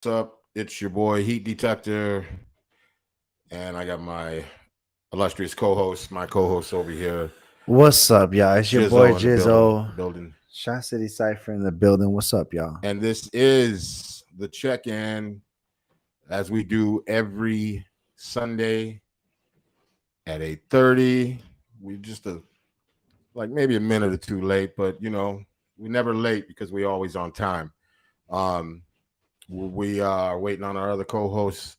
What's up? It's your boy Heat Detector, and I got my illustrious co-host, my co-host over here, What's up, y'all? It's your boy Jizzo in the building. Jizzo. Building, Shot City Cypher in the building. What's up, y'all? and this is the check-in as we do every Sunday at 8:30. We just like maybe a minute or two late, but we never late because we always on time. Um, we are waiting on our other co-host,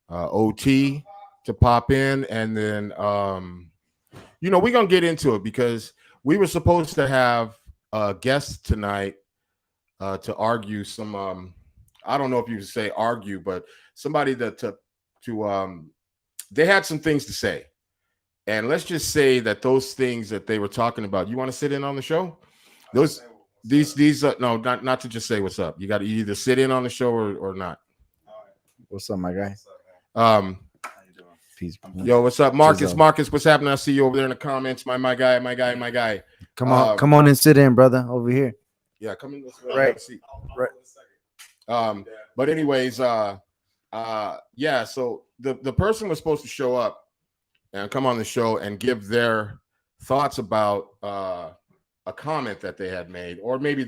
OT, to pop in, and then we're gonna get into it because we were supposed to have a guest tonight to argue some. I don't know if you would say argue, but somebody that to they had some things to say, and let's just say that those things that they were talking about. You want to sit in on the show? Those these no, not to just say what's up. You got to either sit in on the show or not. What's up, my guy? Um, Peace. Yo, what's up, Marcus? Jizzo. Marcus, what's happening? I see you over there in the comments. My guy. Come on and sit in, brother. Over here. Yeah, come in this way. Right. Have a seat. Right. But anyways, yeah. So the person was supposed to show up and come on the show and give their thoughts about a comment that they had made, or maybe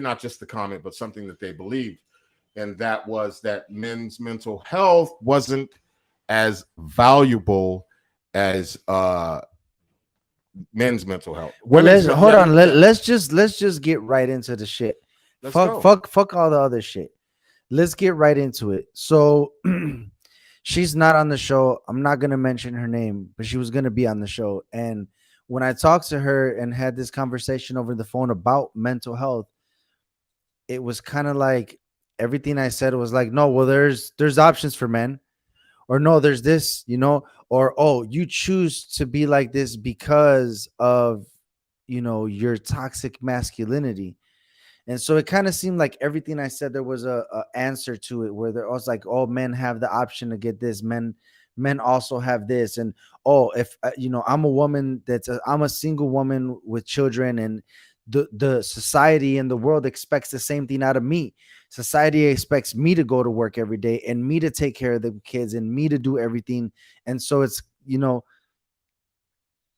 not just the comment, but something that they believed, and that was that men's mental health wasn't as valuable as men's mental health. Well, Women's hold on. yeah. Let's just get right into the shit. Let's go. Fuck all the other shit. Let's get right into it. So she's not on the show. I'm not gonna mention her name, but she was gonna be on the show. And when I talked to her and had this conversation over the phone about mental health, it was kind of like everything I said was like, no, well, there's options for men, or no, there's this, or oh, you choose to be like this because of your toxic masculinity. And so it kind of seemed like everything I said there was a answer to it, where there was like, oh, men have the option to get this, men also have this, and oh, if I'm a woman I'm a single woman with children, and the society and the world expects the same thing out of me. Society expects me to go to work every day and me to take care of the kids and me to do everything. And so it's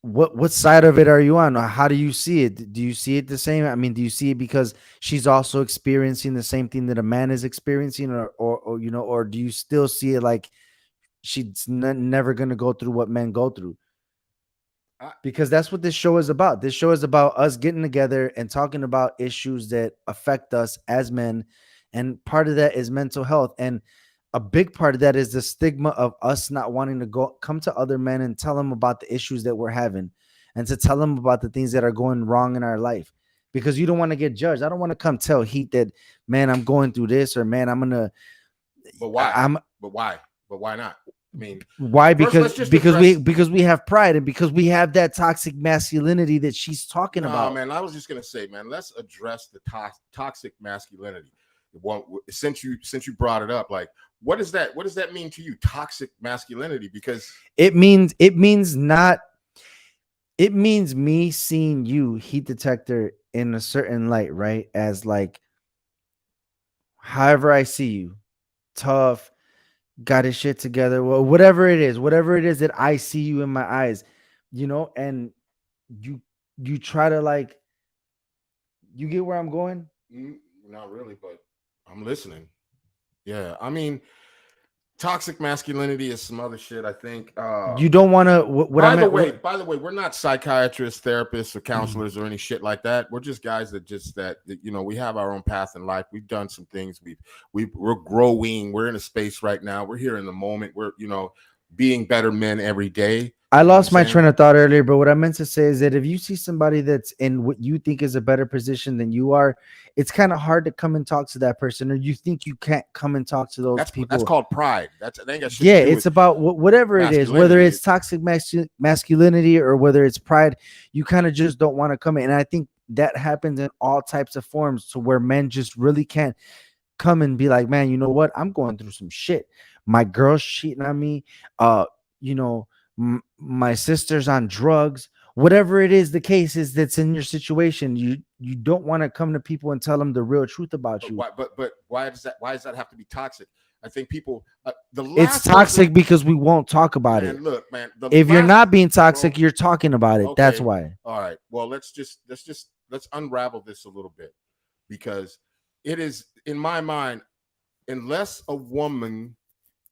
what side of it are you on? Or how do you see it? Do you see it the same? I mean, do you see it because she's also experiencing the same thing that a man is experiencing, or do you still see it like she's never going to go through what men go through? Because that's what this show is about. This show is about us getting together and talking about issues that affect us as men. And part of that is mental health. And a big part of that is the stigma of us not wanting to come to other men and tell them about the issues that we're having, and to tell them about the things that are going wrong in our life, because you don't want to get judged. I don't want to come tell Heat that, man, I'm going through this, or man, I'm gonna. But why? But why not? I mean, why? Because we have pride, and because we have that toxic masculinity that she's talking about. Man, I was just gonna say, man, let's address the toxic masculinity. Since you brought it up, like, what does that mean to you? Toxic masculinity, because it means me seeing you, Heat Detector, in a certain light, right? As like, however I see you, tough, got his shit together, well, whatever it is that I see you in my eyes, and you try to, like, you get where I'm going? Not really, but I'm listening. Yeah, I mean, toxic masculinity is some other shit, I think. You don't want to. By the way, we're not psychiatrists, therapists, or counselors or any shit like that. We're just guys that we have our own path in life. We've done some things. We're growing. We're in a space right now. We're here in the moment. We're being better men every day. I lost my train of thought earlier, but what I meant to say is that if you see somebody that's in what you think is a better position than you are, it's kind of hard to come and talk to that person, or you think you can't come and talk to those people. That's called pride. It's about whatever it is, whether it's toxic masculinity or whether it's pride. You kind of just don't want to come in, and I think that happens in all types of forms, to where men just really can't come and be like, man, you know what? I'm going through some shit. My girl's cheating on me. My sister's on drugs, whatever it is the case is that's in your situation, you don't want to come to people and tell them the real truth about you. But why does that have to be toxic? I think people It's toxic because we won't talk about it. Look, man, if you're not being toxic, you're talking about it. Okay. That's why. All right. Well, let's unravel this a little bit, because it is, in my mind, unless a woman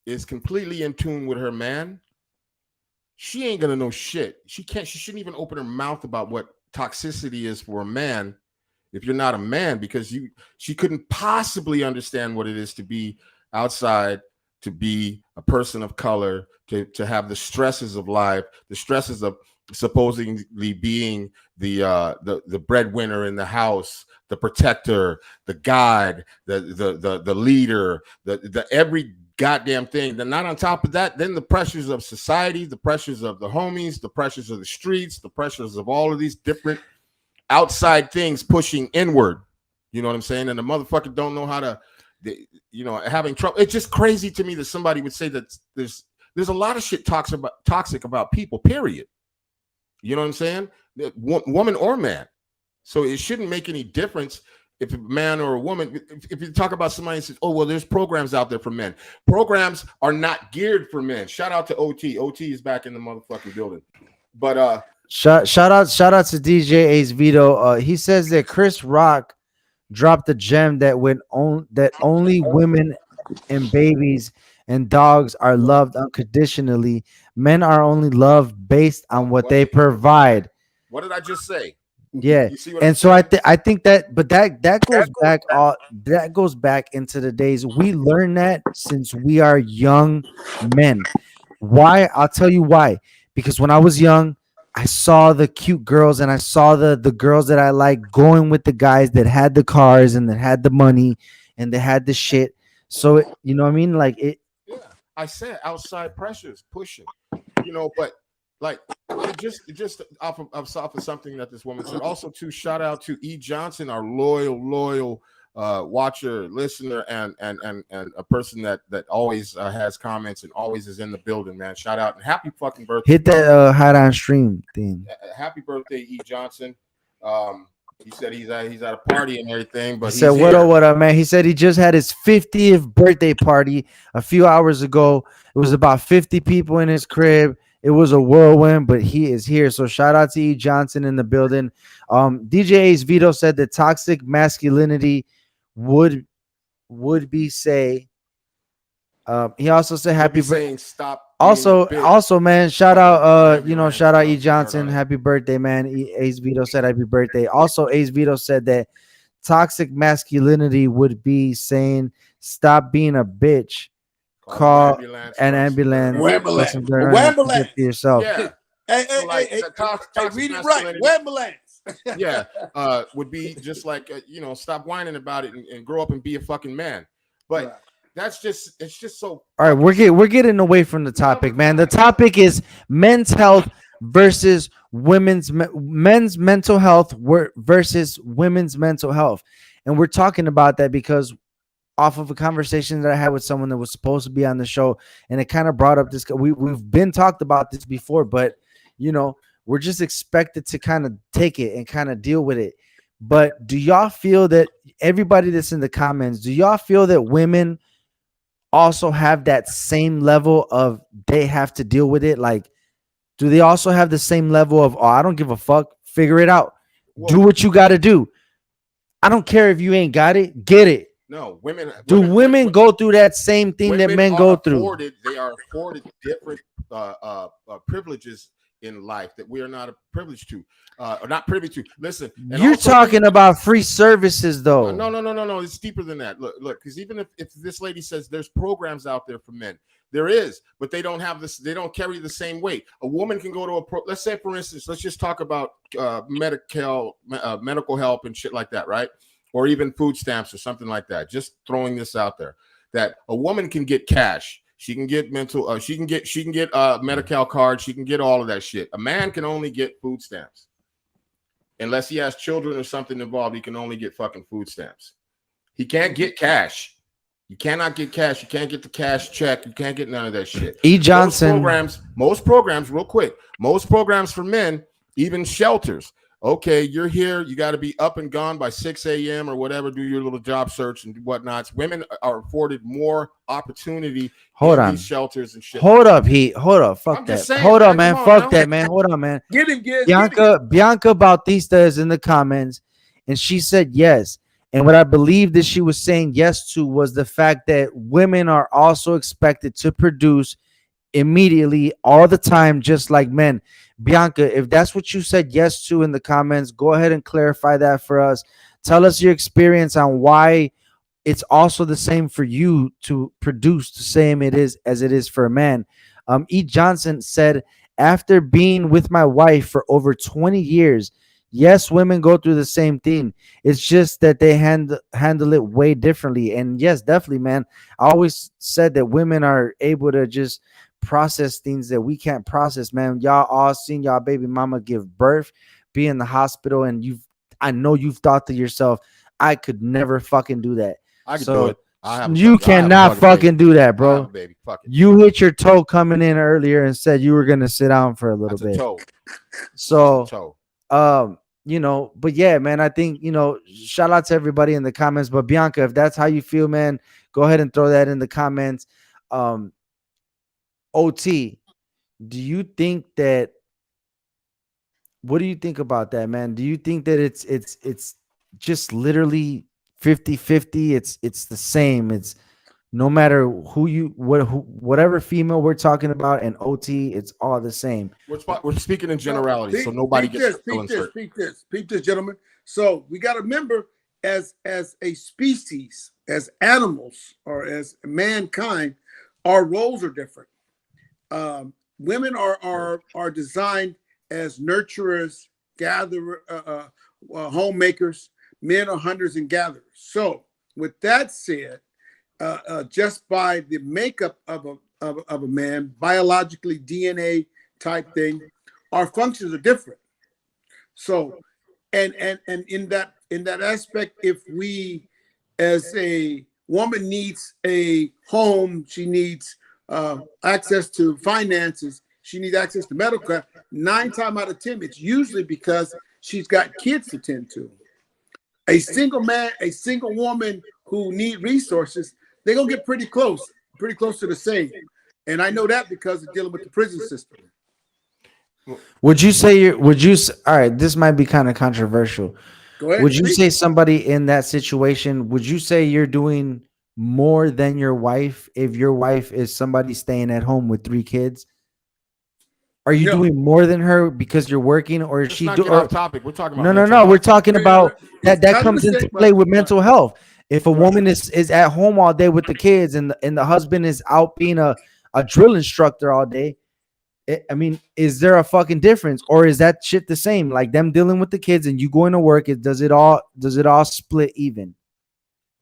is completely in tune with her man, she ain't gonna know shit. She shouldn't even open her mouth about what toxicity is for a man if you're not a man, because she couldn't possibly understand what it is to be outside, to be a person of color, to have the stresses of life, the stresses of supposedly being the breadwinner in the house, the protector, the guide, the leader, the every goddamn thing. Then not on top of that, then the pressures of society, the pressures of the homies, the pressures of the streets, the pressures of all of these different outside things pushing inward. You know what I'm saying? And the motherfucker don't know how to, having trouble. It's just crazy to me that somebody would say that there's a lot of shit toxic about people, period. You know what I'm saying? Woman or man. So it shouldn't make any difference if a man or a woman. If you talk about somebody and says, oh, well, there's programs out there for men. Programs are not geared for men. Shout out to OT. OT is back in the motherfucking building. But shout out to DJ Ace Vito. He says that Chris Rock dropped a gem that only women and babies and dogs are loved unconditionally. Men are only loved based on what they provide. What did I just say? Yeah, and so I think that, but that goes back into the days we learned that since we are young men. Why? I'll tell you why. Because when I was young, I saw the cute girls and I saw the girls that I like going with the guys that had the cars and that had the money and they had the shit. So you know what I mean? Like it. Yeah, I said outside pressures pushing. But like it just off of something that this woman said. Also, too, shout out to E. Johnson, our loyal watcher, listener, and a person that always has comments and always is in the building, man. Shout out and happy fucking birthday. Hit that hot on stream thing. Happy birthday, E. Johnson. He said he's at a party and everything, but he said, what up, man? He said he just had his 50th birthday party a few hours ago. It was about 50 people in his crib. It was a whirlwind, but he is here. So shout out to E. Johnson in the building. DJ Ace Vito said that toxic masculinity would be say. He also said happy birthday. Stop. Also, man, shout out shout out E. Johnson. Happy birthday, man. Ace Vito said happy birthday. Also, Ace Vito said that toxic masculinity would be saying stop being a bitch. Call an ambulance. Wambulance. Yourself. Yeah. Hey, read it right. Wambulance. Yeah. Would be just like stop whining about it and grow up and be a fucking man. But it's just so. All right, we're getting away from the topic, man. The topic is men's health versus men's mental health versus women's mental health, and we're talking about that because off of a conversation that I had with someone that was supposed to be on the show, and it kind of brought up this. We've been talked about this before, but we're just expected to kind of take it and kind of deal with it. But do y'all feel that everybody that's in the comments, do y'all feel that women also have that same level of they have to deal with it? Like, do they also have the same level of, oh, I don't give a fuck, figure it out, do what you got to do? I don't care if you ain't got it, get it. No, women go through that same thing that men go through? They are afforded different privileges in life that we are not privileged to, or not privy to. Listen, you're talking about free services, though. No. It's deeper than that. Look, because even if this lady says there's programs out there for men, there is, but they don't have this. They don't carry the same weight. A woman can go to let's say, for instance, let's just talk about medical help and shit like that, right? Or even food stamps or something like that. Just throwing this out there, that a woman can get cash. She can get she can get Medi-Cal card. She can get all of that shit. A man can only get food stamps. Unless he has children or something involved, he can only get fucking food stamps. He can't get cash. You cannot get cash. You can't get the cash check. You can't get none of that shit. E. Johnson. Most programs, real quick, most programs for men, even shelters. Okay, you're here. You got to be up and gone by 6 a.m. or whatever. Do your little job search and whatnots. Women are afforded more opportunity Hold in on. these shelters and shit. Hold up, Heat. Hold up. Fuck I'm that. just saying, Hold man, up, man. come on, Fuck now. that, man. Hold on, man. Get him, Giz. Get him. Bianca Bautista is in the comments, and she said yes. And what I believe that she was saying yes to was the fact that women are also expected to produce immediately all the time, just like men. Bianca, if that's what you said yes to in the comments, go ahead and clarify that for us. Tell us your experience on why it's also the same for you to produce the same it is as it is for a man. E. Johnson said, after being with my wife for over 20 years, yes, women go through the same thing. It's just that they handle it way differently. And yes, definitely, man. I always said that women are able to just process things that we can't process, man. Y'all all seen y'all baby mama give birth, be in the hospital, and I know you've thought to yourself, I could never fucking do that. I can do it. You cannot fucking do that, bro. Baby. Fuck it. You hit your toe coming in earlier and said you were gonna sit down for a little That's bit. a toe. So That's a toe. you know, but yeah, man, I think, you know, shout out to everybody in the comments. But Bianca, if that's how you feel, man, go ahead and throw that in the comments. OT, do you think that, what do you think about that, man? Do you think that it's just literally 50-50? It's the same. It's no matter whatever female we're talking about, and OT, it's all the same. We're speaking in generality, so nobody gets Peep this, gentlemen. So we got to remember, as a species, as animals, or as mankind, our roles are different. Women are designed as nurturers, gatherers, homemakers. Men are hunters and gatherers. So with that said, just by the makeup of a man, biologically DNA type thing, our functions are different. So, and in that aspect, if we, as a woman, needs a home, she needs access to finances, she needs access to medical care. 9 times out of 10, it's usually because she's got kids to tend to. A single man, a single woman who need resources, they're gonna get pretty close to the same. And I know that because of dealing with the prison system. Would you say all right, this might be kind of controversial. Go ahead. Would you say somebody in that situation, would you say you're doing more than your wife if your wife is somebody staying at home with 3 kids? Are you doing more than her because you're working, or is she doing off topic? We're talking about no. We're talking about that comes into play with mental health. If a woman is at home all day with the kids, and the husband is out being a drill instructor all day, I mean, is there a fucking difference, or is that shit the same? Like them dealing with the kids and you going to work, does it all split even?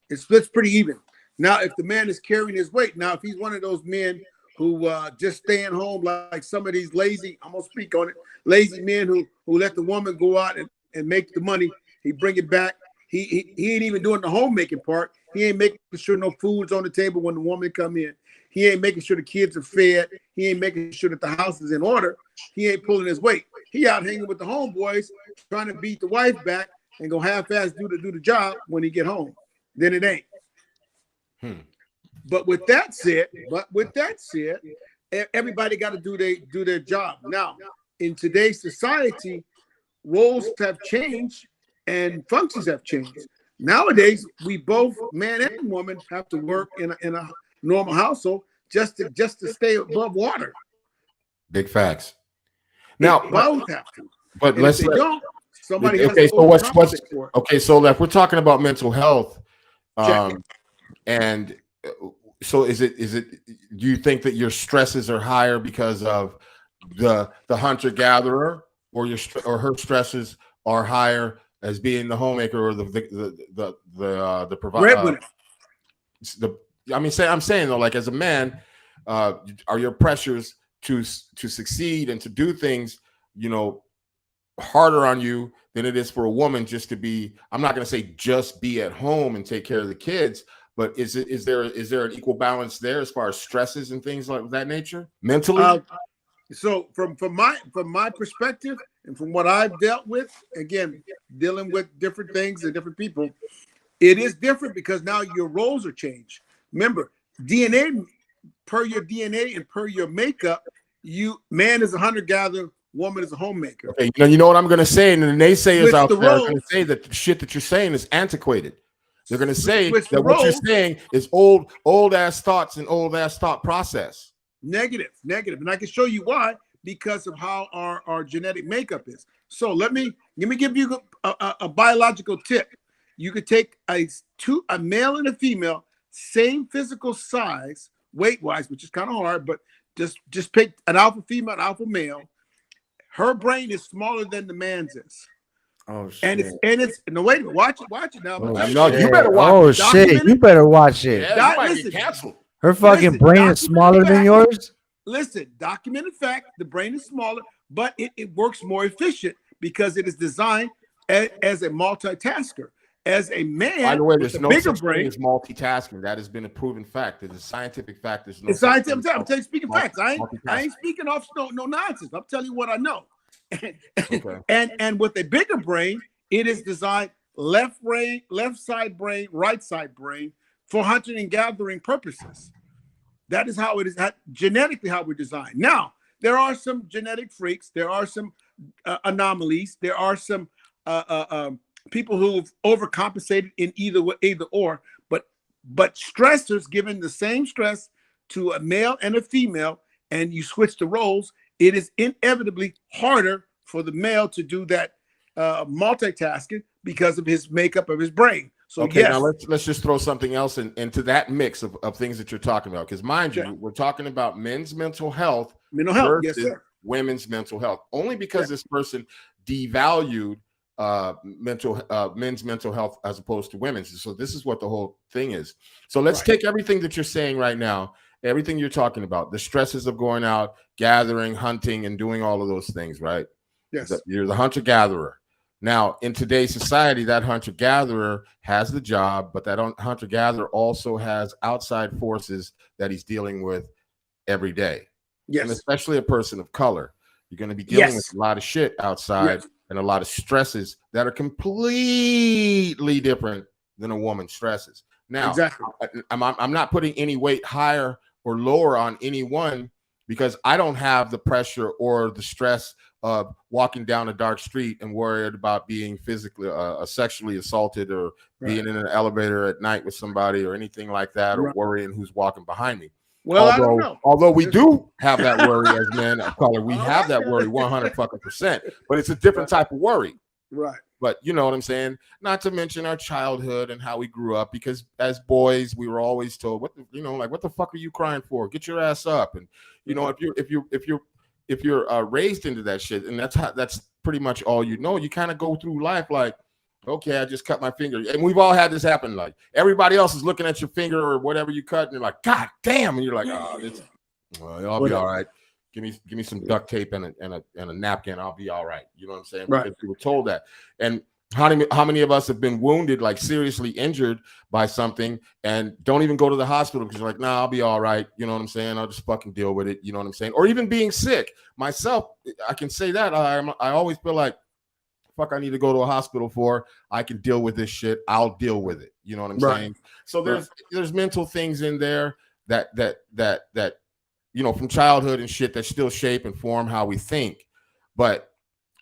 It splits pretty even. Now, if the man is carrying his weight, now if he's one of those men who just staying home, like some of these lazy, I'm gonna speak on it, lazy men who let the woman go out and make the money, he bring it back. He ain't even doing the homemaking part. He ain't making sure no food's on the table when the woman come in. He ain't making sure the kids are fed. He ain't making sure that the house is in order. He ain't pulling his weight. He out hanging with the homeboys, trying to beat the wife back and go half-ass do the job when he get home. Then it ain't. But with that said, everybody got to do their job. Now, in today's society, roles have changed and functions have changed. Nowadays, we both, man and woman, have to work in a normal household just to stay above water. Big facts. Now, both have to. But let's say don't. Somebody has okay. To So what's okay? So if we're talking about mental health, and so is it? Do you think that your stresses are higher because of the hunter gatherer, or her stresses are higher as being the homemaker or the provider? I'm saying though, like as a man, are your pressures to succeed and to do things, harder on you than it is for a woman just to be, I'm not going to say just be at home and take care of the kids, but is there an equal balance there as far as stresses and things like that nature mentally? So from my perspective and from what I've dealt with, again, dealing with different things and different people, it is different because now your roles are changed. Remember, DNA, per your DNA and per your makeup, man is a hunter-gatherer, woman is a homemaker. Okay, you know what I'm gonna say, and the naysayers Switch out the there are roles. gonna say that the shit that you're saying is antiquated. They're gonna say Switch the that what you're roles. saying is old ass thoughts and old ass thought process. Negative. And I can show you why, because of how our genetic makeup is. So let me give you a biological tip. You could take a male and a female, same physical size, weight-wise, which is kind of hard, but just pick an alpha female, an alpha male. Her brain is smaller than the man's is. Oh shit! And it's no, wait a minute, watch it now. No, you better watch. Oh it. shit! You better watch it. Yeah, you might Listen. get canceled. Her fucking Listen, brain is smaller than yours. Listen, documented fact, the brain is smaller, but it works more efficient because it is designed as a multitasker. As a man, By the way, with there's a no bigger such thing brain. as multitasking. That has been a proven fact. It's a scientific fact. There's no It's such scientific. thing I'm telling you, speaking facts. I ain't multitasking. speaking off no nonsense. I'm telling you what I know. Okay. And with a bigger brain, it is designed left side brain, right side brain for hunting and gathering purposes. That is how it is genetically how we're designed. Now, there are some genetic freaks. There are some anomalies. There are some people who've overcompensated in either or. But stressors, given the same stress to a male and a female, and you switch the roles, it is inevitably harder for the male to do that multitasking because of his makeup of his brain. So Okay, yes, now let's just throw something else into that mix of things that you're talking about. Because mind you, we're talking about men's mental health yes, versus sir. women's mental health. Only because this person devalued men's mental health as opposed to women's. So this is what the whole thing is. So let's take everything that you're saying right now, everything you're talking about, the stresses of going out, gathering, hunting, and doing all of those things, right? Yes. You're the hunter-gatherer. Now, in today's society, that hunter-gatherer has the job, but that hunter-gatherer also has outside forces that he's dealing with every day. Yes. And especially a person of color. You're going to be dealing with a lot of shit outside and a lot of stresses that are completely different than a woman's stresses. Now, exactly. I'm not putting any weight higher or lower on anyone because I don't have the pressure or the stress of walking down a dark street and worried about being physically sexually assaulted or being in an elevator at night with somebody or anything like that, or worrying who's walking behind me. Well, I don't know. Although we do have that worry as men of color, we have that worry 100%, but it's a different type of worry. Right. But you know what I'm saying? Not to mention our childhood and how we grew up, because as boys, we were always told, what the fuck are you crying for? Get your ass up. And you know, if you're raised into that shit, and that's pretty much all you know, you kind of go through life like, okay, I just cut my finger. And we've all had this happen. Like everybody else is looking at your finger or whatever you cut, and you're like, God damn. And you're like, I'll be all right. Give me some duct tape and a napkin. I'll be all right. You know what I'm saying? Right. Because we were told that. And how many of us have been wounded, like seriously injured by something, and don't even go to the hospital because you're like, nah, I'll be all right. You know what I'm saying? I'll just fucking deal with it. You know what I'm saying? Or even being sick. Myself, I can say that. I always feel like, fuck, I need to go to a hospital for. I can deal with this shit. I'll deal with it. You know what I'm saying? So there's mental things in there that you know, from childhood and shit that still shape and form how we think. But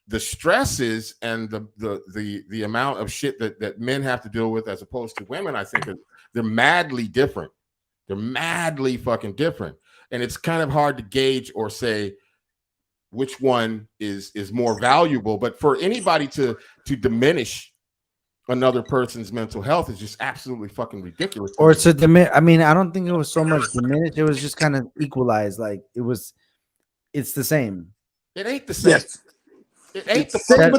the stresses and the amount of shit that men have to deal with as opposed to women, I think they're madly different. They're madly fucking different. And it's kind of hard to gauge or say which one is more valuable. But for anybody to diminish another person's mental health is just absolutely fucking ridiculous. Or to diminish. I mean, I don't think it was so much diminished. It was just kind of equalized. Like it's the same. It ain't the same. Yes. It ain't the same.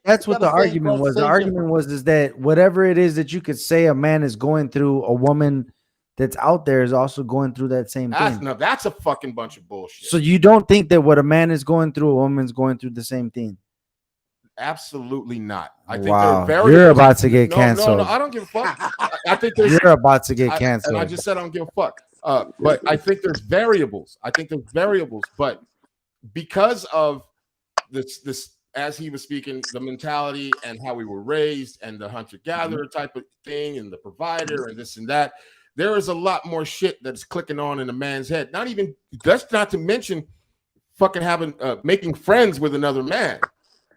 That's what the argument was. The argument was that whatever it is that you could say a man is going through, a woman that's out there is also going through that same thing. No, that's a fucking bunch of bullshit. So you don't think that what a man is going through, a woman's going through the same thing? Absolutely not. I think wow, they're very. You're about to get canceled. No, I don't give a fuck. I think you're about to get canceled. And I just said I don't give a fuck. But I think there's variables. But because of this, as he was speaking, the mentality and how we were raised and the hunter-gatherer type of thing and the provider and this and that, there is a lot more shit that's clicking on in a man's head. That's not to mention fucking having making friends with another man.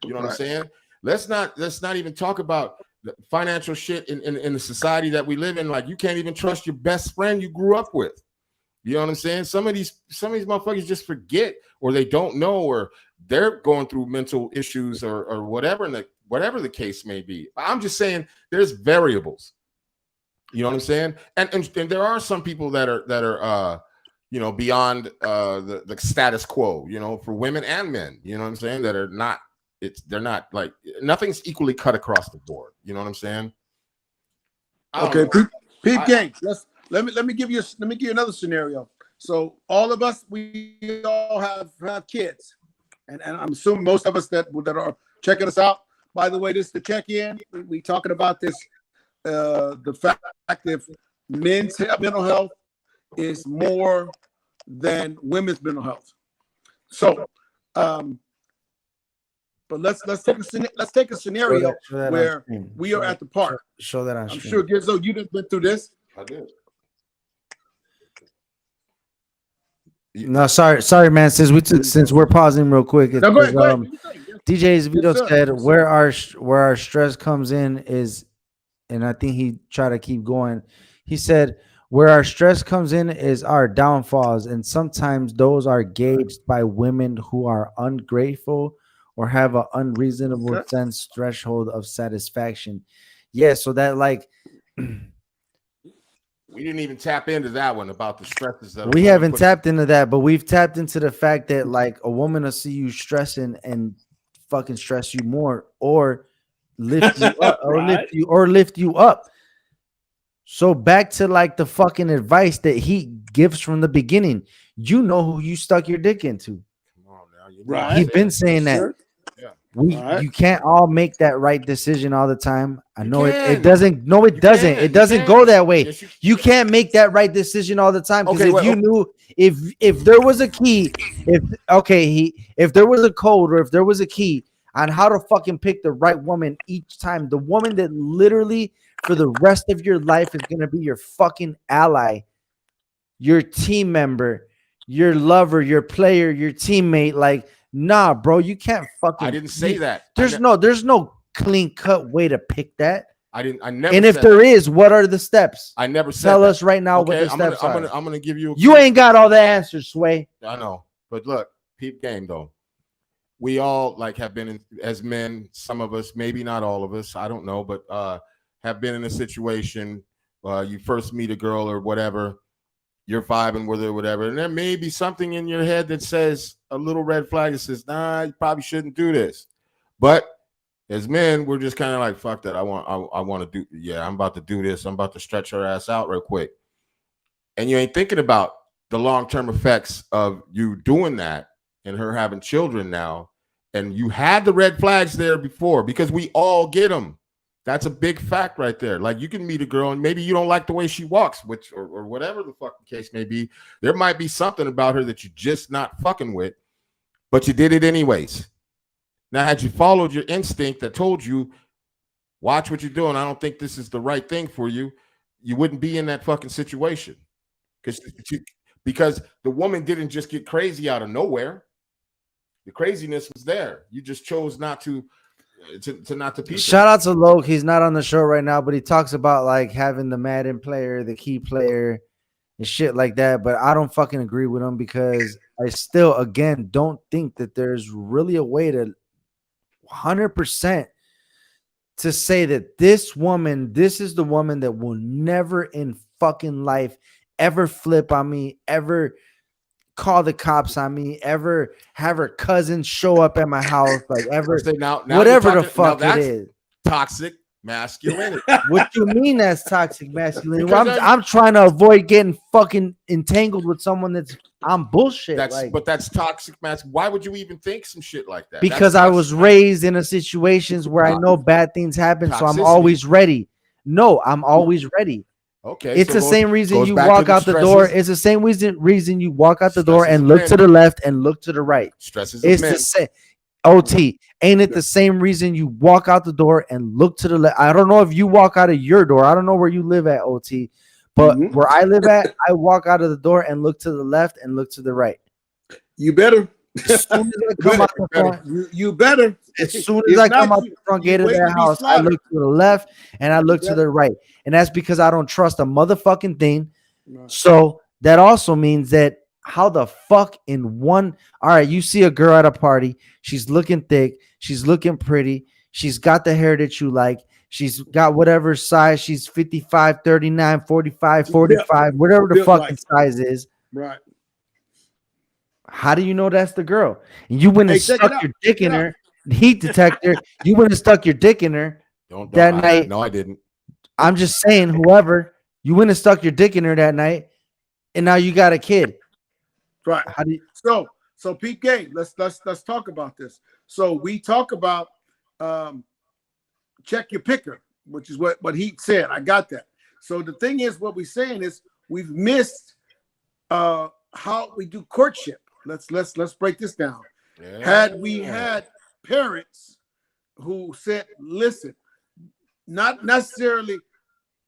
You know what I'm saying? Let's not even talk about the financial shit in the society that we live in. Like, you can't even trust your best friend you grew up with. You know what I'm saying? Some of these motherfuckers just forget, or they don't know, or they're going through mental issues or whatever the case may be. I'm just saying there's variables. You know what I'm saying? And there are some people that are beyond the status quo, for women and men, you know what I'm saying, that are not, they're not like, nothing's equally cut across the board. You know what I'm saying? Okay, peep game. Let me give you another scenario. So all of us, we all have kids, and I'm assuming most of us that are checking us out. By the way, this is the check-in. We talking about this, the fact that men's mental health is more than women's mental health. So, but let's take a scenario where we are at the park. Show that on I'm stream. sure Gizzo, you didn't went through this. I did. No, sorry, man. Since we're pausing real quick, No, go ahead. DJ's video Yes, sir. said where our stress comes in is, and I think he tried to keep going. He said where our stress comes in is our downfalls, and sometimes those are gauged by women who are ungrateful or have an unreasonable sense threshold of satisfaction. Yeah, so that like we didn't even tap into that one about the stresses that we haven't tapped into that, but we've tapped into the fact that like a woman will see you stressing and fucking stress you more, or lift you up, or lift you up. So back to like the fucking advice that he gives from the beginning. You know who you stuck your dick into. Come on now. Right. He's been saying that. Sure. You can't all make that right decision all the time. I know it can. doesn't. No, it You doesn't. can. It doesn't You go can. that way. Yes, You can't make that right decision all the time. Because Okay, if well, you knew, if there was a key, if there was a code or if there was a key on how to fucking pick the right woman each time, the woman that literally for the rest of your life is gonna be your fucking ally, your team member, your lover, your player, your teammate, like. Nah, bro, you can't fucking. I didn't say that. There's no clean cut way to pick that. I never. And if said there that. is, what are the steps? I never said Tell that. us right now Okay, what the steps are. I'm gonna give you. You ain't got all the answers, Sway. I know, but look, peep game though. We all like have been as men. Some of us, maybe not all of us. I don't know, but have been in a situation. You first meet a girl or whatever. You're vibing with her, or whatever, and there may be something in your head that says a little red flag that says, "Nah, you probably shouldn't do this." But as men, we're just kind of like, "Fuck that! I want to do. Yeah, I'm about to do this. I'm about to stretch her ass out real quick." And you ain't thinking about the long-term effects of you doing that and her having children now. And you had the red flags there before because we all get them. That's a big fact right there. Like, you can meet a girl and maybe you don't like the way she walks, which or whatever the fucking case may be. There might be something about her that you're just not fucking with, but you did it anyways. Now, had you followed your instinct that told you, watch what you're doing, I don't think this is the right thing for you, you wouldn't be in that fucking situation. Because the woman didn't just get crazy out of nowhere. The craziness was there. You just chose not to not to people. Shout out to Loke. He's not on the show right now, but he talks about like having the Madden player, the key player, and shit like that. But I don't fucking agree with him because I still, again, don't think that there's really a way to 100% to say that this is the woman that will never in fucking life ever flip on me, ever call the cops on me, ever have her cousin show up at my house, like ever, now whatever the fuck it is. Toxic masculinity. What you mean that's toxic masculinity? Because I'm trying to avoid getting fucking entangled with someone that's on bullshit. But that's toxic masculinity. Why would you even think some shit like that? Because I was raised in a situations where I know bad things happen, so I'm Toxicity. always ready. No, I'm always ready. Okay, It's so the goes- same reason goes you back to walk the out the door. stresses. It's the same reason you walk out the door Stresses and of look men. to the left and look to the right. Stresses of It's men. the same. OT, ain't it the same reason you walk out the door and look to the left? I don't know if you walk out of your door. I don't know where you live at, OT, but Mhm. where I live at, I walk out of the door and look to the left and look to the right. You better. As soon as I come out the front, You better. as soon If as I not, come out you- the front you gate of wait their to be house, I slaughtered. look to the left and I look to better. the right. And that's because I don't trust a motherfucking thing. Right. So that also means that how the fuck in one, all right, you see a girl at a party, she's looking thick, she's looking pretty, she's got the hair that you like, she's got whatever size, she's 55, 39, 45, 45, whatever the Built fucking like- size is. Right. How do you know that's the girl? And you went and Hey, check stuck it out, your dick check in it her, heat detector, you went and stuck your dick in her that night. No, I didn't. I'm just saying, whoever, you went and stuck your dick in her that night, and now you got a kid. Right. How do you? So Pete Gang, let's talk about this. So we talk about check your picker, which is what he said. I got that. So the thing is, what we're saying is we've missed how we do courtship. Let's break this down. Yeah. Had we had parents who said, listen, not necessarily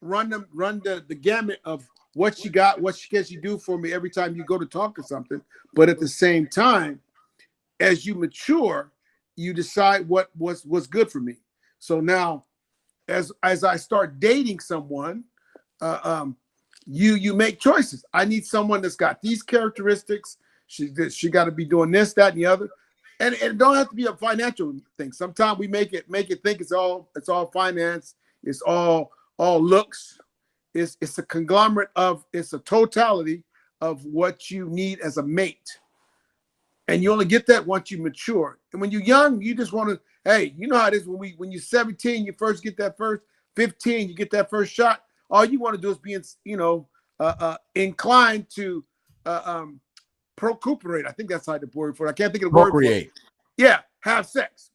run the gamut of what you got, what can you do for me every time you go to talk or something, but at the same time, as you mature, you decide what's good for me. So now, as I start dating someone, you make choices. I need someone that's got these characteristics. She got to be doing this, that, and the other, and it don't have to be a financial thing. Sometimes we make it think it's all finance, it's all looks. It's a conglomerate of, it's a totality of what you need as a mate. And you only get that once you mature. And when you're young, you just want to, hey, you know how it is when you're 17, you first get that first, 15, you get that first shot. All you want to do is be, inclined to procuperate. I think that's how the word for it. I can't think of the word for it. Procreate. Yeah, have sex,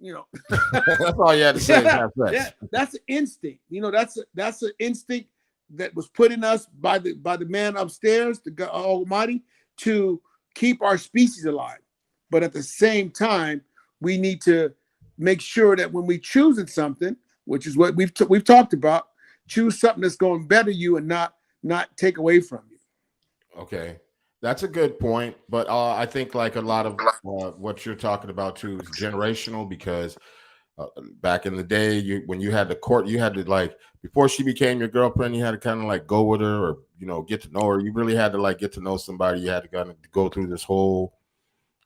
That's all you had to say. Yeah, Have sex. yeah, that's an instinct. That's an instinct that was put in us by the man upstairs, the God Almighty, to keep our species alive. But at the same time, we need to make sure that when we choosing something, which is what we've talked about, choose something that's going to better you and not take away from you. Okay, that's a good point. But I think like a lot of what you're talking about too is generational, because back in the day, when you had to court, you had to, like, before she became your girlfriend, you had to kind of like go with her, or get to know her. You really had to like get to know somebody. You had to kind of go through this whole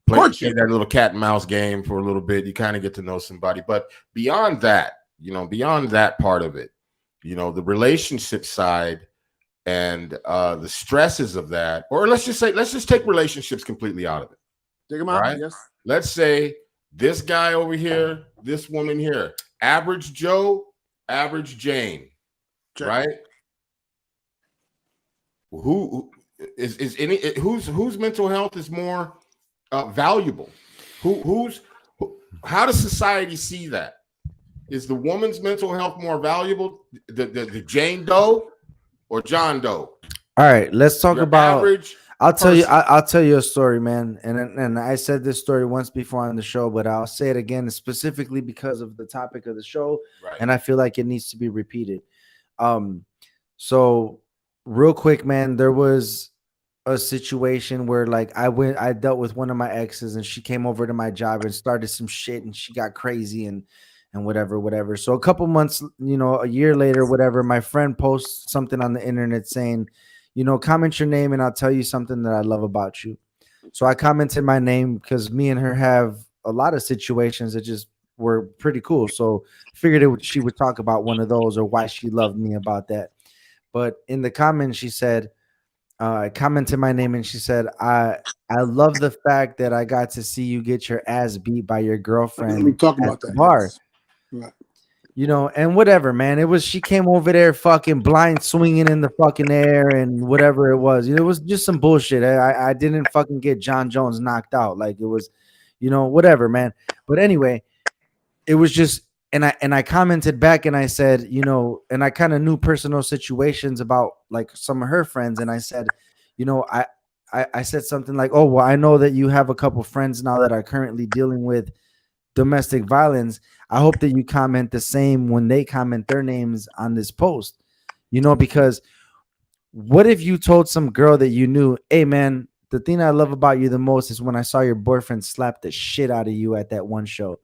play that little cat and mouse game for a little bit. You kind of get to know somebody. But beyond that, beyond that part of it, the relationship side and the stresses of that, or let's just take relationships completely out of it. Take them out, right? yes. Let's say this guy over here, this woman here, average Joe, average Jane, Check. right? Who is any whose mental health is more valuable? How does society see that? Is the woman's mental health more valuable, the Jane Doe or John Doe? All right, let's talk Your about. average I'll tell you. person. I'll tell you a story, man. And I said this story once before on the show, but I'll say it again specifically because of the topic of the show, Right. and I feel like it needs to be repeated. So real quick, man, there was a situation where like I dealt with one of my exes, and she came over to my job and started some shit, and she got crazy and whatever. So a couple months, a year later, whatever, my friend posts something on the internet saying, comment your name and I'll tell you something that I love about you. So I commented my name because me and her have a lot of situations that just were pretty cool. So I figured she would talk about one of those or why she loved me about that. But in the comment, she said, I commented my name and she said, I love the fact that I got to see you get your ass beat by your girlfriend We talk at about the that. bar. Yes. Right. And whatever, man. She came over there fucking blind swinging in the fucking air and whatever it was. It was just some bullshit. I didn't fucking get John Jones knocked out. Like it was, whatever, man. But anyway, it was just I commented back and I said, you know, and I kind of knew personal situations about like some of her friends, and I said, you know, I said something like, oh well, I know that you have a couple friends now that are currently dealing with domestic violence. I hope that you comment the same when they comment their names on this post, you know, because what if you told some girl that you knew, hey man, the thing I love about you the most is when I saw your boyfriend slap the shit out of you at that one show.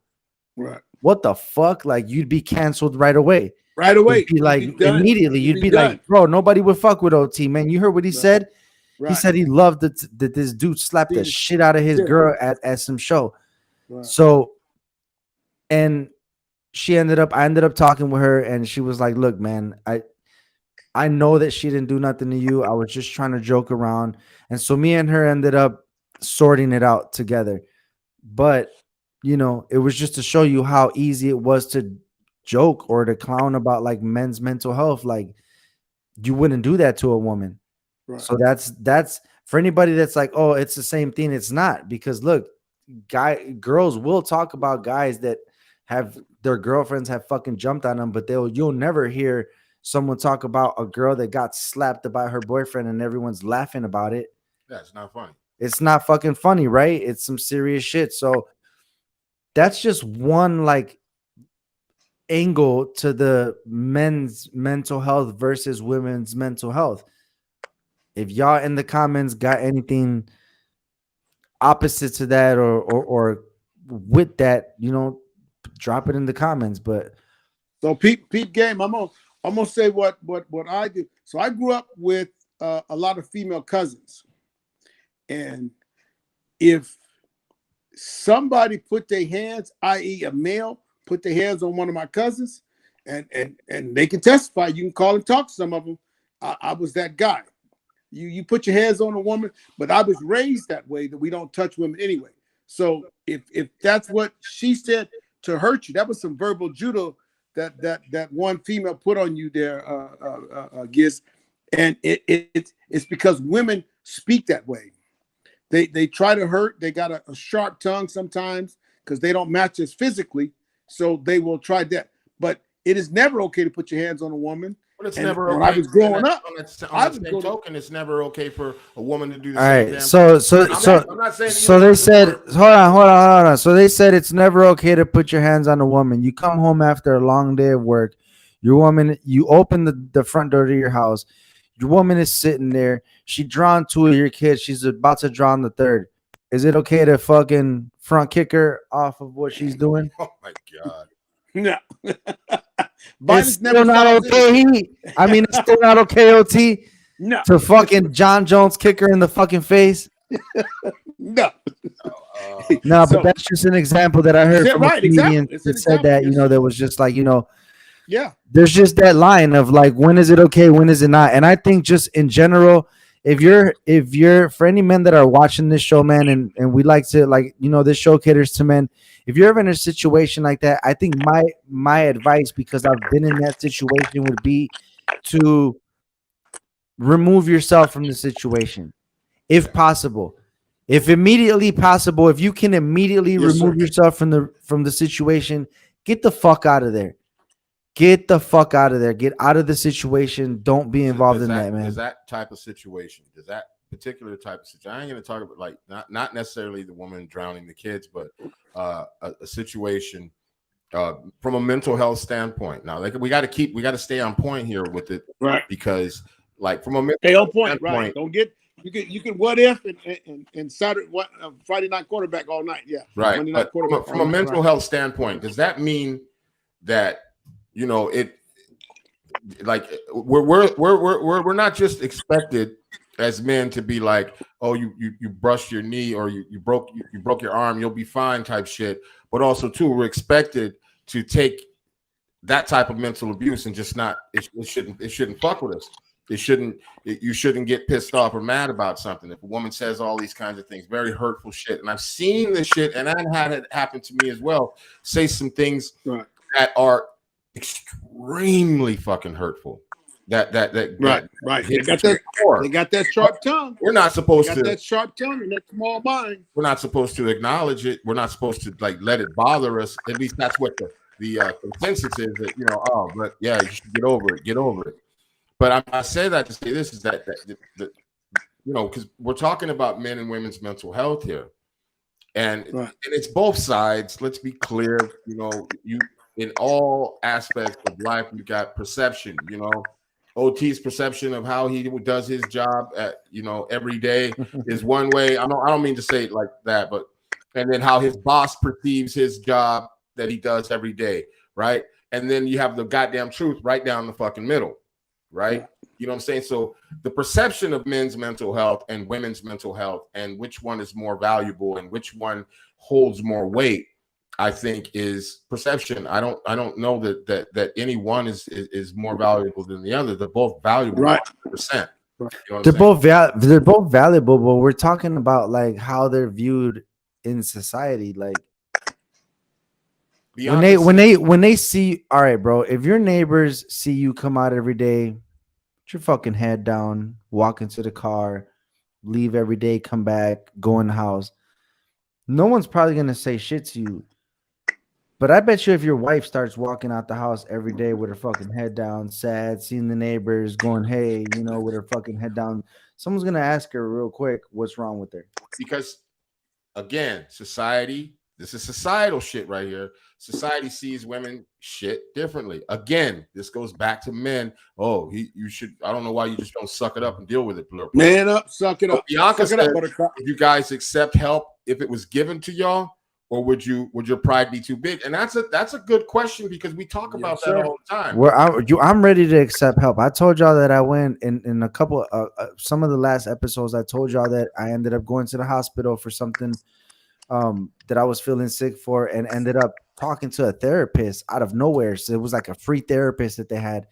Right. What the fuck? Like you'd be canceled right away. Right away. You'd be like You'd be done. immediately. You'd be done. like, bro, nobody would fuck with OT, man. You heard what he said? Right. He said he loved that this dude slapped the shit out of his girl at some show. Right. So, and I ended up talking with her, and she was like, look, man, I know that she didn't do nothing to you. I was just trying to joke around. And so me and her ended up sorting it out together. But, you know, it was just to show you how easy it was to joke or to clown about like men's mental health. Like you wouldn't do that to a woman. Right. So that's for anybody that's like, oh, it's the same thing. It's not, because look, girls will talk about guys that have their girlfriends have fucking jumped on them, but you'll never hear someone talk about a girl that got slapped by her boyfriend and everyone's laughing about it. That's not funny. It's not fucking funny, right? It's some serious shit. So that's just one like angle to the men's mental health versus women's mental health. If y'all in the comments got anything opposite to that or with that, you know, drop it in the comments. But so Pete game, I'm gonna say what I do. So I grew up with a lot of female cousins, and if somebody put their hands, i.e., a male, put their hands on one of my cousins, and they can testify. You can call and talk to some of them. I was that guy. You put your hands on a woman, but I was raised that way that we don't touch women anyway. So if that's what she said to hurt you, that was some verbal judo that one female put on you there, Giz. And it's because women speak that way. They try to hurt. They got a sharp tongue sometimes because they don't match us physically. So they will try that. But it is never okay to put your hands on a woman. But it's And never when okay. I was growing up, on that I same would go to- token, it's never okay for a woman to do the all same. right, damn so I'm not saying that you so don't they do said, it. hold on. So they said it's never okay to put your hands on a woman. You come home after a long day of work, your woman, you open the front door to your house, your woman is sitting there, she drawn two of your kids, she's about to draw on the third. Is it okay to fucking front kick her off of what she's doing? Oh my god. no. It's Violence still not solves okay. anything. I mean, it's still not okay, OT, No, to fucking John Jones kick her in the fucking face. no. No, So- but that's just an example that I heard Yeah, from a right, exactly. comedian It's an that said that, you example. know, that was just like, you know, Yeah. there's just that line of like, when is it okay, when is it not? And I think just in general, if you're for any men that are watching this show, man, and we like to, like, you know, this show caters to men. If you're ever in a situation like that, I think my advice, because I've been in that situation, would be to remove yourself from the situation if possible. If immediately possible, if you can immediately Yes, remove sir. yourself from the situation, get the fuck out of there. Get the fuck out of there. Get out of the situation. Don't be involved in that, man. Does that type of situation, does that particular type of situation, I ain't going to talk about like not necessarily the woman drowning the kids, but a situation from a mental health standpoint. Now, like we got to stay on point here with it, Right. because like from a mental Stay on health point. Right. standpoint, Don't get you can what if and Saturday Friday night quarterback all night. Yeah. right? Monday night But quarterback from a all night. mental health standpoint, does that mean that, you know, it like we're not just expected as men to be like, oh, you brushed your knee or you broke your arm, you'll be fine type shit, but also too, we're expected to take that type of mental abuse and just not, it shouldn't fuck with us. You shouldn't get pissed off or mad about something. If a woman says all these kinds of things, very hurtful shit, and I've seen this shit, and I've had it happen to me as well, say some things Right. that are extremely fucking hurtful. That Right. hits They got your that. core. They got that sharp tongue. We're not They supposed got to. that sharp tongue and that small mind. We're not supposed to acknowledge it. We're not supposed to like let it bother us. At least that's what consensus is that, you know, oh, but yeah, you should get over it. But I say that to say this is that you know, because we're talking about men and women's mental health here, and it's both sides. Let's be clear. You know, you in all aspects of life, you got perception. You know, OT's perception of how he does his job at, you know, every day is one way. I don't mean to say it like that, but and then how his boss perceives his job that he does every day, right? And then you have the goddamn truth right down the fucking middle, right? You know what I'm saying? So the perception of men's mental health and women's mental health and which one is more valuable and which one holds more weight, I think, is perception. I don't know that any one is more valuable than the other. They're both valuable, right? 100%. You know they're both valuable, but we're talking about like how they're viewed in society. Like when they see, all right, bro, if your neighbors see you come out every day, put your fucking head down, walk into the car, leave every day, come back, go in the house, no one's probably gonna say shit to you. But I bet you if your wife starts walking out the house every day with her fucking head down, sad, seeing the neighbors going, hey, you know, with her fucking head down, someone's going to ask her real quick, what's wrong with her? Because, again, society, this is societal shit right here. Society sees women shit differently. Again, this goes back to men. Oh, you should, I don't know why you just don't suck it up and deal with it. Man up, suck it up. Bianca said, would you guys accept help if it was given to y'all? Or would your pride be too big? And that's a good question because we talk about that all the time. I'm ready to accept help. I told y'all that I went in a couple some of the last episodes. I told y'all that I ended up going to the hospital for something that I was feeling sick for, and ended up talking to a therapist out of nowhere. So it was like a free therapist that they had,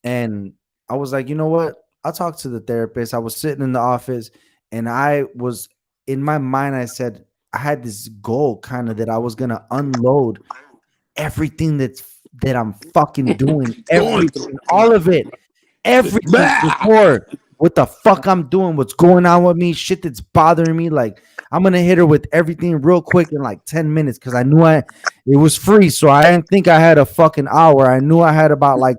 and I was like, you know what? I'll talk to the therapist. I was sitting in the office, and I was in my mind. I said, I had this goal kind of that I was gonna unload everything that I'm fucking doing, everything, all of it, everything before what the fuck I'm doing, what's going on with me, shit that's bothering me. Like I'm gonna hit her with everything real quick in like 10 minutes because I knew it was free, so I didn't think I had a fucking hour. I knew I had about like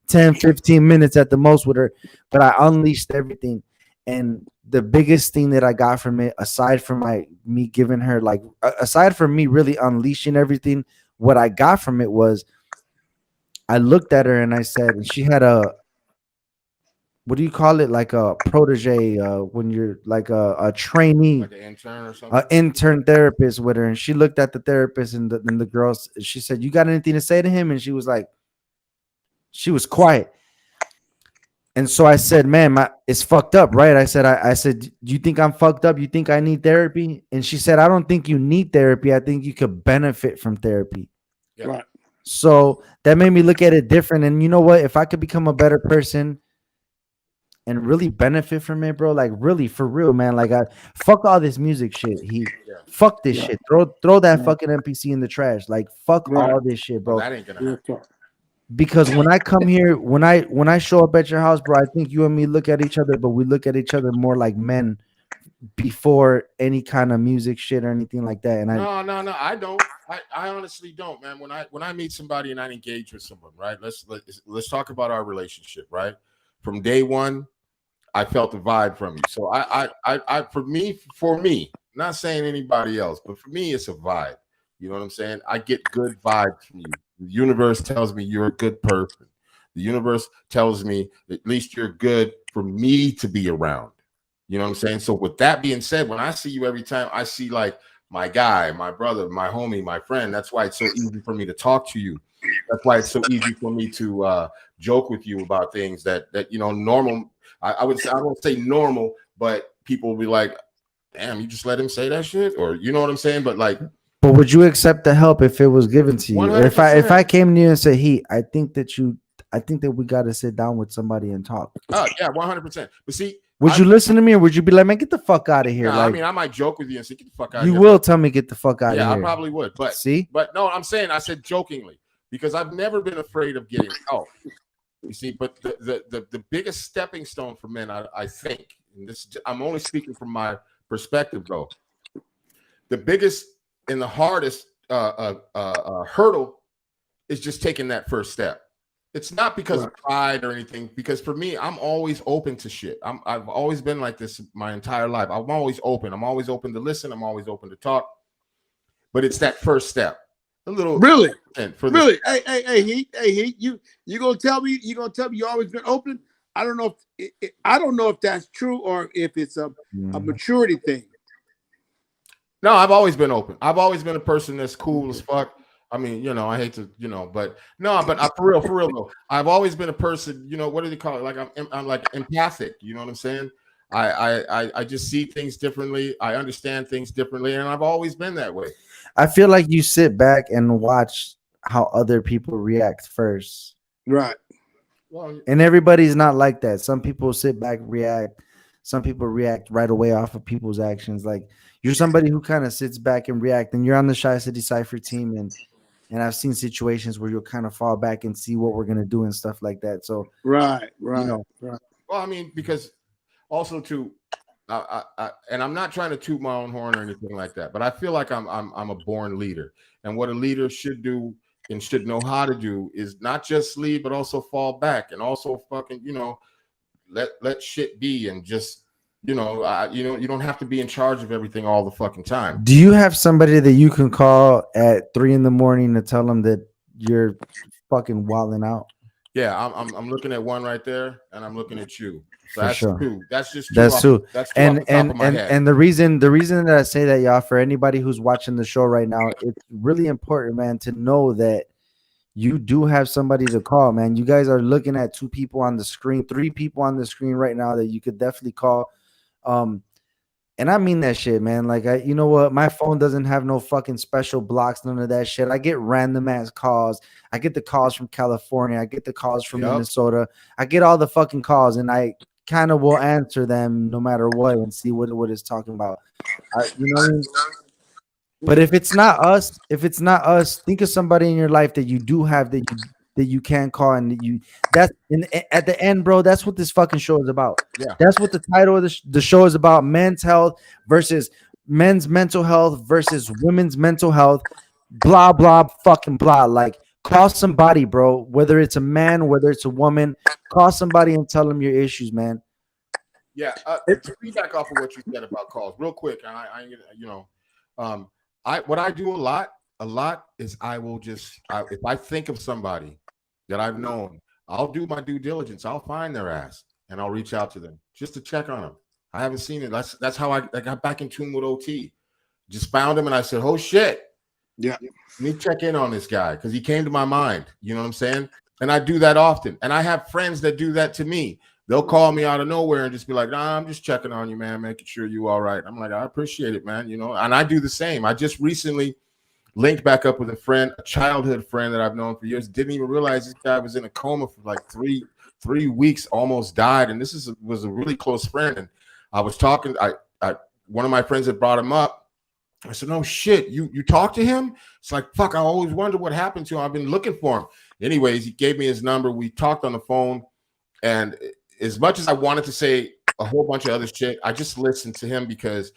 10-15 minutes at the most with her, but I unleashed everything. And the biggest thing that I got from it, aside from me giving her, like, aside from me really unleashing everything, what I got from it was I looked at her and I said, and she had what do you call it? Like a protege, when you're like a trainee, like an intern or something, an intern therapist with her. And she looked at the therapist and the girls, she said, you got anything to say to him? And she was like, she was quiet. And so I said, man, it's fucked up, right? I said, do you think I'm fucked up? You think I need therapy? And she said, I don't think you need therapy. I think you could benefit from therapy. Yeah. Right. So that made me look at it different. And you know what? If I could become a better person and really benefit from it, bro, like really, for real, man, like fuck all this music shit. Fuck this shit. Throw that fucking MPC in the trash. Like fuck all this shit, bro. Well, that ain't gonna happen. Because when I come here, when I show up at your house, bro, I think you and me look at each other, but we look at each other more like men before any kind of music shit or anything like that. And no, I don't. I honestly don't, man. When I meet somebody and I engage with someone, right? Let's talk about our relationship, right? From day one, I felt the vibe from you. So I for me, not saying anybody else, but for me, it's a vibe. You know what I'm saying? I get good vibes from you. The universe tells me you're a good person. The universe tells me at least you're good for me to be around. You know what I'm saying? So with that being said, when I see you every time, I see like my guy, my brother, my homie, my friend. That's why it's so easy for me to talk to you. That's why it's so easy for me to joke with you about things that you know, normal. I would say, I won't say normal, but people will be like, damn, you just let him say that shit? Or you know what I'm saying? But like, but would you accept the help if it was given to you? 100%. If I came to you and said, "Hey, I think that we got to sit down with somebody and talk." Oh yeah, 100%. But see, would you listen to me, or would you be like, "Man, get the fuck out of here"? Nah, like, I mean, I might joke with you and say, "Get the fuck out of here." You will tell me, "Get the fuck out of here." Yeah, I probably would. But see, but no, I'm saying I said jokingly because I've never been afraid of getting help. You see, but the biggest stepping stone for men, I think, and this I'm only speaking from my perspective, though. The biggest and the hardest hurdle is just taking that first step. It's not because of pride or anything, because for me, I'm always open to shit. I've always been like this my entire life. I'm always open. I'm always open to listen. I'm always open to talk. But it's that first step. A little really for really. Hey, Heat, you gonna tell me you always been open? I don't know if that's true or if it's a maturity thing. No, I've always been open. I've always been a person that's cool as fuck. I mean, I hate to, but no, but for real though, I've always been a person, what do they call it? Like I'm like empathic. You know what I'm saying? I just see things differently. I understand things differently, and I've always been that way. I feel like you sit back and watch how other people react first. Right. Well, and everybody's not like that. Some people sit back, react. Some people react right away off of people's actions. Like you're somebody who kind of sits back and react, and you're on the Shy City Cypher team, and I've seen situations where you'll kind of fall back and see what we're gonna do and stuff like that. So right. Well, I mean, because also too, and I'm not trying to toot my own horn or anything like that, but I feel like I'm a born leader, and what a leader should do and should know how to do is not just lead, but also fall back and also fucking let shit be and just. You don't have to be in charge of everything all the fucking time. Do you have somebody that you can call at 3 a.m. to tell them that you're fucking wilding out? Yeah, I'm looking at one right there, and I'm looking at you. So that's sure. two. That's just two. That's two. That's two and the reason that I say that, y'all, for anybody who's watching the show right now, it's really important, man, to know that you do have somebody to call, man. You guys are looking at 2 people on the screen, 3 people on the screen right now that you could definitely call. And I mean that shit, man. Like, you know what? My phone doesn't have no fucking special blocks, none of that shit. I get random ass calls. I get the calls from California. I get the calls from Minnesota. I get all the fucking calls, and I kind of will answer them no matter what and see what it's talking about. You know what I mean? But if it's not us, think of somebody in your life that you do have that you can call, and at the end, bro, that's what this fucking show is about. Yeah, that's what the title of the show is about: men's health versus men's mental health versus women's mental health. Blah blah fucking blah. Like, call somebody, bro. Whether it's a man, whether it's a woman, call somebody and tell them your issues, man. Yeah, to piggyback off of what you said about calls, real quick. What I do a lot is I will just if I think of somebody that I've known, I'll do my due diligence. I'll find their ass and I'll reach out to them just to check on them. I haven't seen it. That's how I got back in tune with OT. Just found him and I said, "Oh shit, yeah, let me check in on this guy," because he came to my mind. You know what I'm saying? And I do that often. And I have friends that do that to me. They'll call me out of nowhere and just be like, "Nah, I'm just checking on you, man, making sure you all right." I'm like, "I appreciate it, man." And I do the same. I just recently linked back up with a friend, a childhood friend that I've known for years. Didn't even realize this guy was in a coma for like three weeks, almost died. And this was a really close friend. And I was talking, one of my friends had brought him up. I said, "No shit, you talked to him?" It's like, fuck, I always wonder what happened to him. I've been looking for him. Anyways, he gave me his number. We talked on the phone. And as much as I wanted to say a whole bunch of other shit, I just listened to him because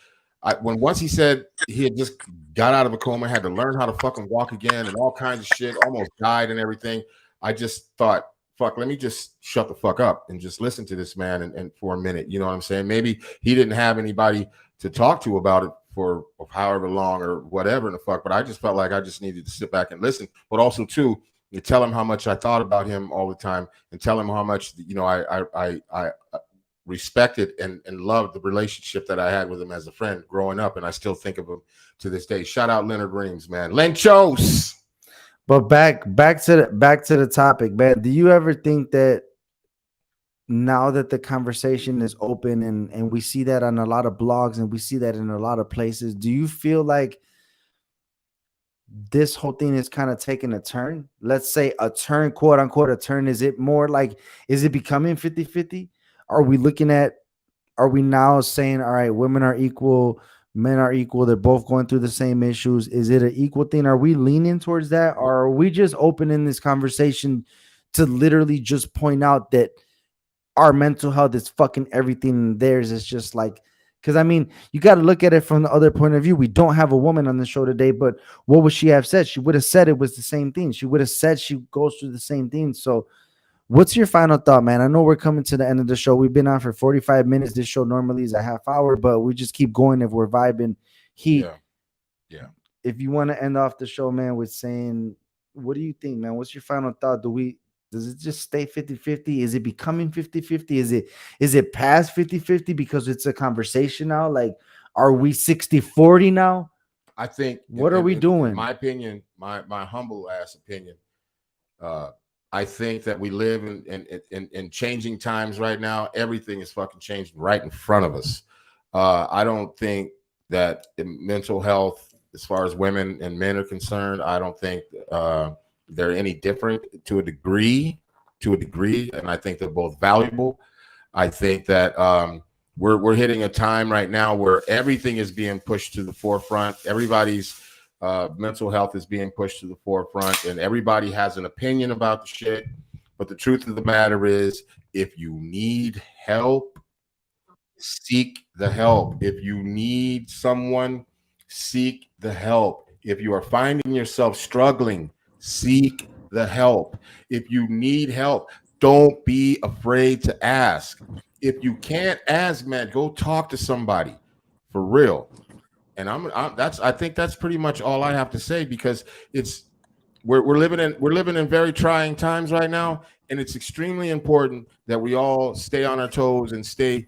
once he said he had just got out of a coma, had to learn how to fucking walk again and all kinds of shit, almost died and everything, I just thought, fuck, let me just shut the fuck up and just listen to this man and for a minute. You know what I'm saying? Maybe he didn't have anybody to talk to about it for however long or whatever in the fuck, but I just felt like I just needed to sit back and listen. But also too, you tell him how much I thought about him all the time and tell him how much, I respected and loved the relationship that I had with him as a friend growing up, and I still think of him to this day. Shout out Leonard Reams, man. Lenchos. But back to the topic, man. Do you ever think that now that the conversation is open and we see that on a lot of blogs and we see that in a lot of places, do you feel like this whole thing is kind of taking a turn? Let's say a turn, quote unquote, a turn. Is it more like, is it becoming 50-50? Are we now saying, all right, women are equal, men are equal, they're both going through the same issues? Is it an equal thing? Are we leaning towards that? Or are we just opening this conversation to literally just point out that our mental health is fucking everything, and theirs is just like Because I mean, you got to look at it from the other point of view. We don't have a woman on the show today, but what would she have said? She would have said it was the same thing. She would have said she goes through the same thing. So, what's your final thought, man? I know we're coming to the end of the show. We've been on for 45 minutes. This show normally is a half hour, but we just keep going if we're vibing. Yeah. If you want to end off the show, man, with saying, what do you think, man? What's your final thought? Does it just stay 50-50? Is it becoming 50-50? Is it past 50-50 because it's a conversation now? Like, are we 60-40 now? I think What are we doing? In my opinion, my humble ass opinion, I think that we live in changing times right now. Everything is fucking changing right in front of us. I don't think that in mental health, as far as women and men are concerned, I don't think they're any different to a degree, and I think they're both valuable. I think that we're hitting a time right now where everything is being pushed to the forefront. Everybody's mental health is being pushed to the forefront, and everybody has an opinion about the shit. But the truth of the matter is, if you need help, seek the help. If you need someone, seek the help. If you are finding yourself struggling, seek the help. If you need help, don't be afraid to ask. If you can't ask, man, go talk to somebody for real. And I think that's pretty much all I have to say, because we're living in very trying times right now, and it's extremely important that we all stay on our toes and stay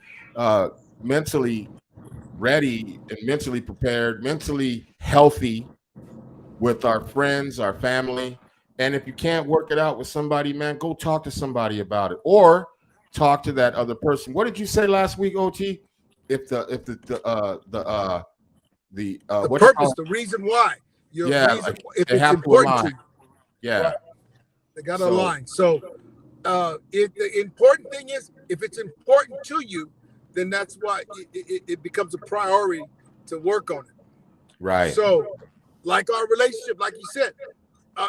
mentally ready and mentally prepared, mentally healthy with our friends, our family. And if you can't work it out with somebody, man, go talk to somebody about it, or talk to that other person. What did you say last week, OT? If the purpose, the reason why, like, if it's important to you, yeah, right, they got to align. So, if the important thing is, if it's important to you, then that's why it becomes a priority to work on it. Right. So, like our relationship, like you said,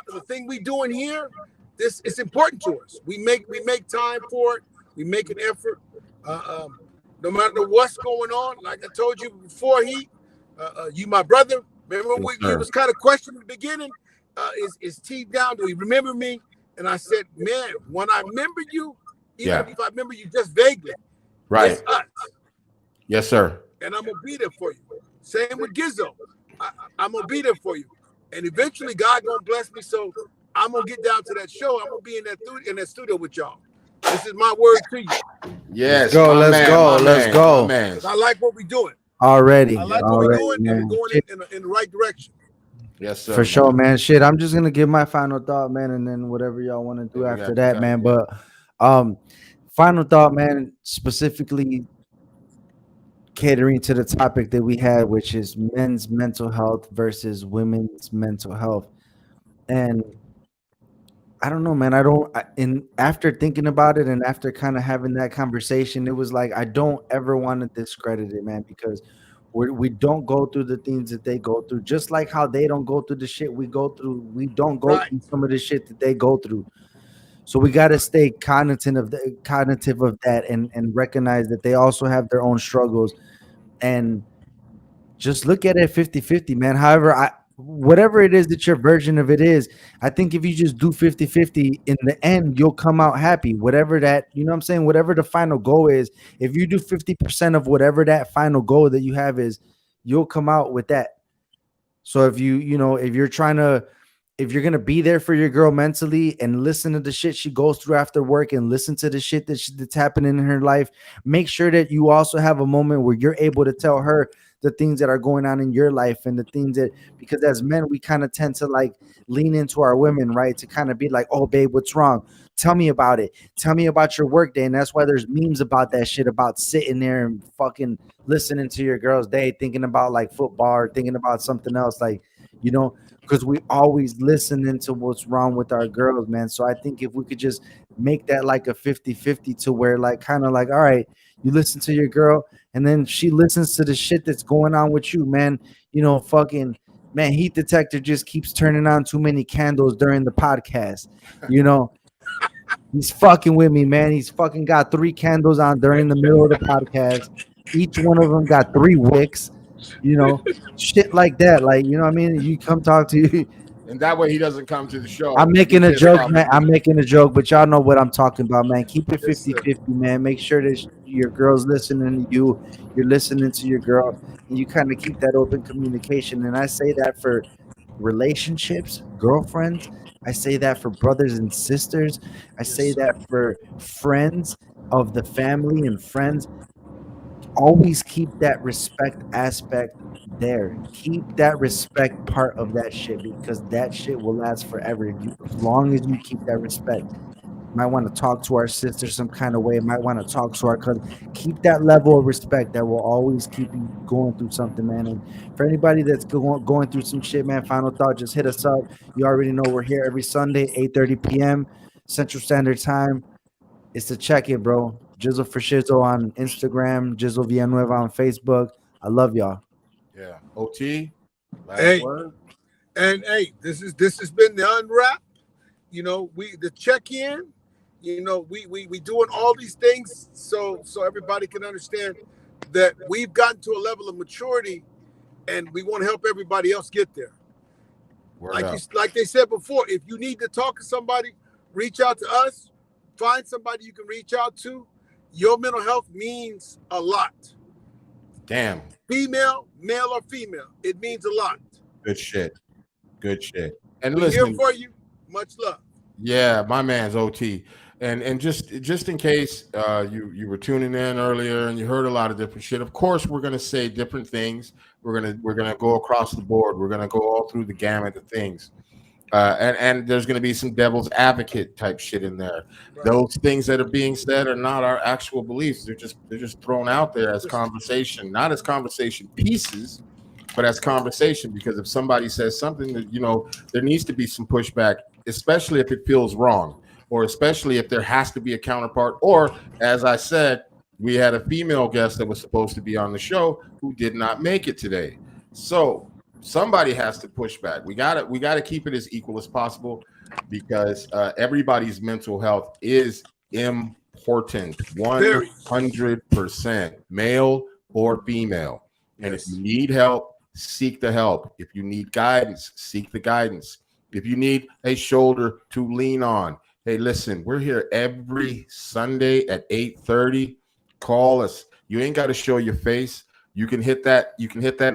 the thing we doing here, this is important to us. We make time for it. We make an effort. No matter what's going on, like I told you before, you my brother. Remember it was kind of questioned in the beginning. Is T down? Do you remember me? And I said, man, when I remember you, even if I remember you just vaguely, right? It's us. Yes, sir. And I'm gonna be there for you. Same with Gizzo. I'm gonna be there for you. And eventually, God gonna bless me. So I'm gonna get down to that show. I'm gonna be in that studio with y'all. This is my word to you. Yes. Let's go. Man. I like what we're doing. Already. I like what we're doing, and we're going in the right direction. Yes, sir. For sure, man. Shit, I'm just gonna give my final thought, man, and then whatever y'all want to do after that, man. But final thought, man, specifically catering to the topic that we had, which is men's mental health versus women's mental health. And I don't know, man. After thinking about it and after kind of having that conversation, it was like, I don't ever want to discredit it, man, because we don't go through the things that they go through, just like how they don't go through the shit we go through. We don't go through some of the shit that they go through. So we got to stay cognitive of that and recognize that they also have their own struggles, and just look at it 50-50, man. However, whatever it is that your version of it is, I think if you just do 50-50, in the end, you'll come out happy. Whatever that, you know what I'm saying? Whatever the final goal is, if you do 50% of whatever that final goal that you have is, you'll come out with that. So if if you're going to be there for your girl mentally and listen to the shit she goes through after work and listen to the shit that's happening in her life, make sure that you also have a moment where you're able to tell her the things that are going on in your life and the things that, because as men, we kind of tend to like lean into our women, right? To kind of be like, oh, babe, what's wrong? Tell me about it. Tell me about your work day. And that's why there's memes about that shit, about sitting there and fucking listening to your girl's day, thinking about like football or thinking about something else. Like, you know, because we always listen into what's wrong with our girls, man. So I think if we could just make that like a 50-50 to where like kind of like, all right, you listen to your girl and then she listens to the shit that's going on with you, man. You know, fucking, man, Heat Detector just keeps turning on too many candles during the podcast. You know, he's fucking with me, man. He's fucking got 3 candles on during the middle of the podcast. Each one of them got 3 wicks. You know, shit like that. Like, you know what I mean? You come talk to you. And that way he doesn't come to the show. I'm making He a pissed joke, off man. at I'm me. making a joke, but y'all know what I'm talking about, man. Keep it Yes, sir. 50-50, man. Make sure that your girl's listening to you. You're listening to your girl. And you kind of keep that open communication. And I say that for relationships, girlfriends. I say that for brothers and sisters. I say that for friends of the family and friends. Always keep that respect aspect there. Keep that respect part of that shit because that shit will last forever. As long as you keep that respect. Might want to talk to our sister some kind of way. Might want to talk to our cousin. Keep that level of respect that will always keep you going through something, man. And for anybody that's going through some shit, man, final thought, just hit us up. You already know we're here every Sunday, 8:30 p.m. Central Standard Time. It's a check-in, bro. Jizzle for Shizzle on Instagram, Jizzle Villanueva on Facebook. I love y'all. Yeah. OT. Last Hey. word. And hey, this has been the unwrap. You know, the check-in. You know, we doing all these things so everybody can understand that we've gotten to a level of maturity, and we want to help everybody else get there. Word up. Like they said before, if you need to talk to somebody, reach out to us. Find somebody you can reach out to. Your mental health means a lot. Damn. Female, male, or female, it means a lot. Good shit. Good shit. And We're listen, here for you. Much love. yeah, my man's OT. And just in case you were tuning in earlier and you heard a lot of different shit. Of course, we're gonna say different things. We're gonna go across the board. We're gonna go all through the gamut of things. And there's going to be some devil's advocate type shit in there. Right. Those things that are being said are not our actual beliefs. They're just thrown out there as conversation, not as conversation pieces, but as conversation. Because if somebody says something that, you know, there needs to be some pushback, especially if it feels wrong, or especially if there has to be a counterpart. Or, as I said, we had a female guest that was supposed to be on the show who did not make it today. So somebody has to push back. We gotta keep it as equal as possible because everybody's mental health is important. 100%, male or female. And Yes. if you need help, seek the help. If you need guidance, seek the guidance. If you need a shoulder to lean on, hey, listen, we're here every Sunday at 8:30. Call us. You ain't got to show your face. You can hit that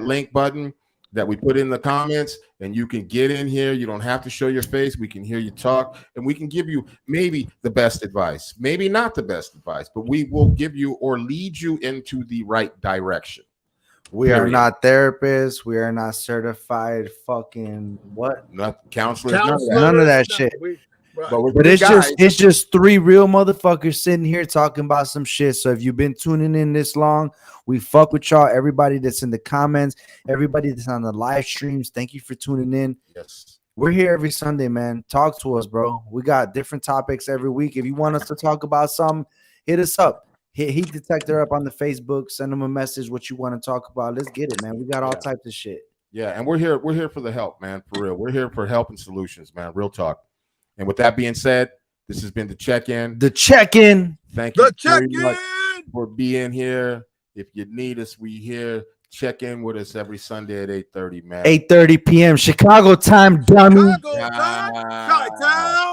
link button that we put in the comments, and you can get in here. You don't have to show your face. We can hear you talk, and we can give you maybe the best advice, maybe not the best advice, but we will give you or lead you into the right direction. We are Period. not therapists. We are not certified fucking what? Not counselors, none of that. None of that shit. But, we're But good it's guys. just 3 real motherfuckers sitting here talking about some shit. So if you've been tuning in this long, we fuck with y'all. Everybody that's in the comments, everybody that's on the live streams, thank you for tuning in. Yes. We're here every Sunday, man. Talk to us, bro. We got different topics every week. If you want us to talk about something, hit us up. Hit Heat Detector up on the Facebook. Send them a message what you want to talk about. Let's get it, man. We got all types of shit. Yeah, and we're here for the help, man, for real. We're here for help and solutions, man. Real talk. And with that being said, this has been the check-in. The check-in. Thank you The very check-in. much for being here. If you need us, we here. Check in with us every Sunday at 8:30, man. 8:30 p.m. Chicago time, dummy. Chicago time. Chi-town.